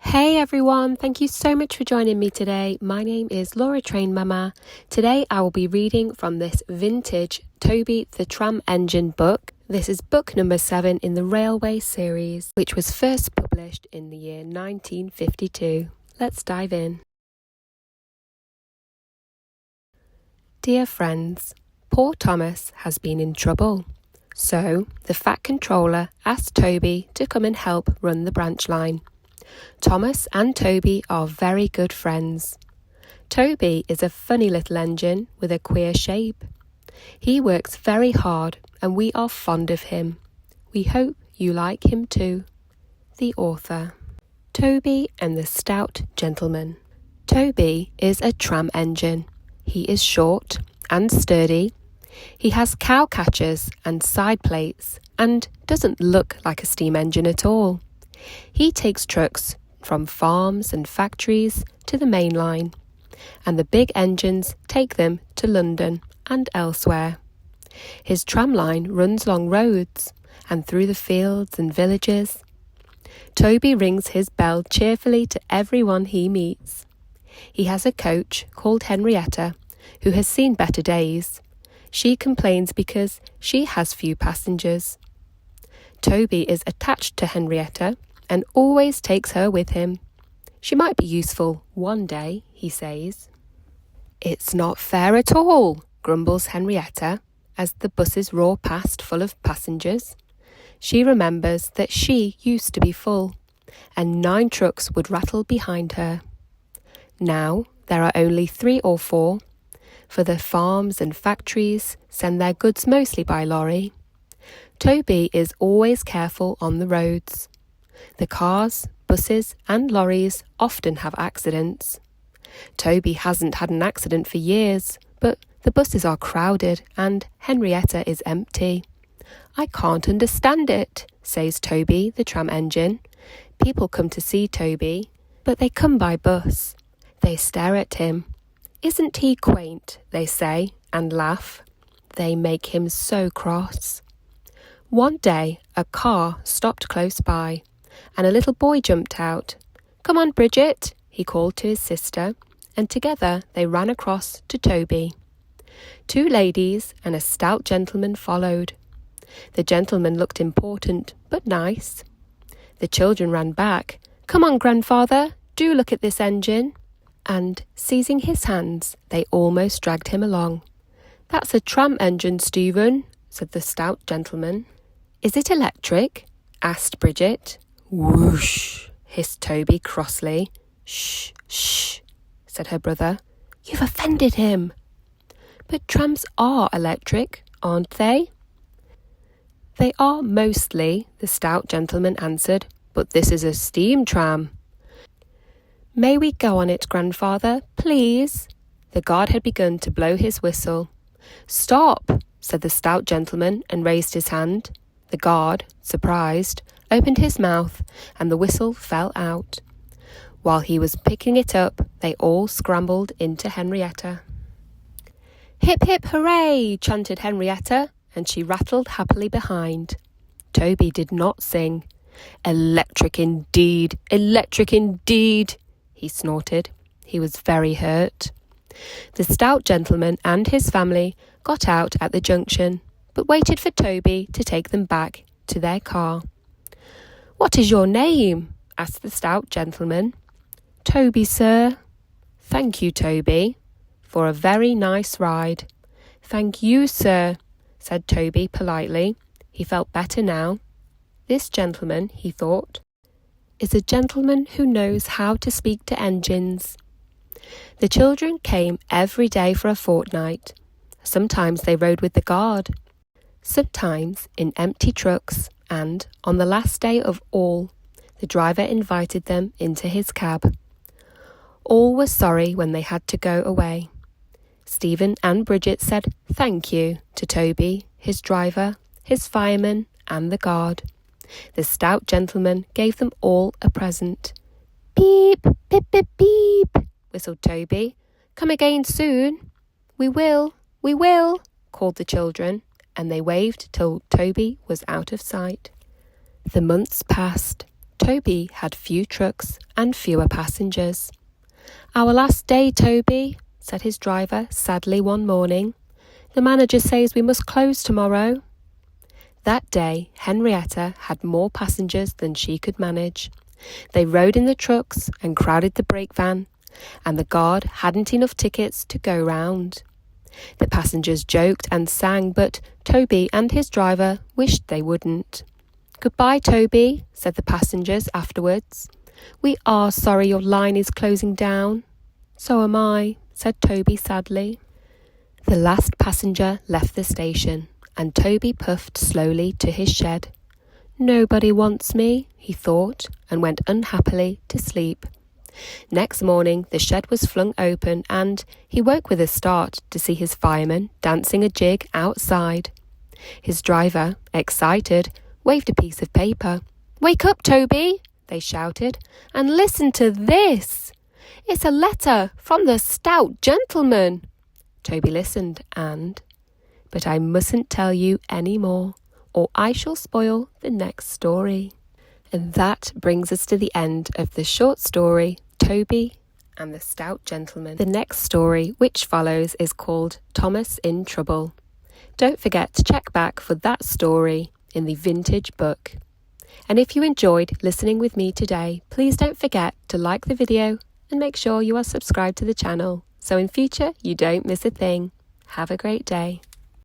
Hey everyone, thank you so much for joining me today. My name is Laura Train Mama. Today I will be reading from this vintage Toby the Tram Engine book. This is book number 7 in the Railway series, which was first published in the year 1952. Let's dive in. Dear friends, poor Thomas has been in trouble. So the Fat Controller asked Toby to come and help run the branch line. Thomas and Toby are very good friends. Toby is a funny little engine with a queer shape. He works very hard and we are fond of him. We hope you like him too. The author. Toby and the Stout Gentleman. Toby is a tram engine. He is short and sturdy. He has cow catchers and side plates and doesn't look like a steam engine at all. He takes trucks from farms and factories to the main line, and the big engines take them to London and elsewhere. His tram line runs along roads and through the fields and villages. Toby rings his bell cheerfully to everyone he meets. He has a coach called Henrietta, who has seen better days. She complains because she has few passengers. Toby is attached to Henrietta and always takes her with him. She might be useful one day, he says. It's not fair at all, grumbles Henrietta, as the buses roar past full of passengers. She remembers that she used to be full, and 9 trucks would rattle behind her. Now there are only 3 or 4, for the farms and factories send their goods mostly by lorry. Toby is always careful on the roads. The cars, buses and lorries often have accidents. Toby hasn't had an accident for years, but the buses are crowded and Henrietta is empty. I can't understand it, says Toby the Tram Engine. People come to see Toby, but they come by bus. They stare at him. Isn't he quaint, they say, and laugh. They make him so cross. One day, a car stopped close by, and a little boy jumped out. Come on, Bridget, he called to his sister, and together they ran across to Toby. 2 ladies and a stout gentleman followed. The gentleman looked important, but nice. The children ran back. Come on, grandfather, do look at this engine. And, seizing his hands, they almost dragged him along. That's a tram engine, Stephen, said the stout gentleman. Is it electric? Asked Bridget. Whoosh, hissed Toby crossly. Shh, shh, said her brother. You've offended him. But trams are electric, aren't they? They are mostly, the stout gentleman answered, but this is a steam tram. May we go on it, grandfather, please? The guard had begun to blow his whistle. Stop, said the stout gentleman and raised his hand. The guard, surprised, opened his mouth and the whistle fell out. While he was picking it up, they all scrambled into Henrietta. Hip, hip, hooray, chanted Henrietta, and she rattled happily behind. Toby did not sing. Electric indeed, he snorted. He was very hurt. The stout gentleman and his family got out at the junction, but waited for Toby to take them back to their car. What is your name? Asked the stout gentleman. Toby, sir. Thank you, Toby, for a very nice ride. Thank you, sir, said Toby politely. He felt better now. This gentleman, he thought, is a gentleman who knows how to speak to engines. The children came every day for a fortnight. Sometimes they rode with the guard, sometimes in empty trucks, and, on the last day of all, the driver invited them into his cab. All were sorry when they had to go away. Stephen and Bridget said thank you to Toby, his driver, his fireman, and the guard. The stout gentleman gave them all a present. Beep, beep, beep, beep, whistled Toby. Come again soon. We will, called the children, and they waved till Toby was out of sight. The months passed. Toby had few trucks and fewer passengers. "Our last day, Toby," said his driver sadly one morning. "The manager says we must close tomorrow." That day, Henrietta had more passengers than she could manage. They rode in the trucks and crowded the brake van, and the guard hadn't enough tickets to go round. The passengers joked and sang, but Toby and his driver wished they wouldn't. "Goodbye, Toby," said the passengers afterwards. "We are sorry your line is closing down." "So am I," said Toby sadly. The last passenger left the station, and Toby puffed slowly to his shed. "Nobody wants me," he thought, and went unhappily to sleep. Next morning the shed was flung open, and he woke with a start to see his fireman dancing a jig outside. His driver, excited, waved a piece of paper. "Wake up, Toby," they shouted, "and listen to this. It's a letter from the stout gentleman." Toby listened and, "But I mustn't tell you any more, or I shall spoil the next story." And that brings us to the end of the short story, Toby and the Stout Gentleman. The next story, which follows, is called Thomas in Trouble. Don't forget to check back for that story in the vintage book. And if you enjoyed listening with me today, please don't forget to like the video and make sure you are subscribed to the channel, so in future you don't miss a thing. Have a great day.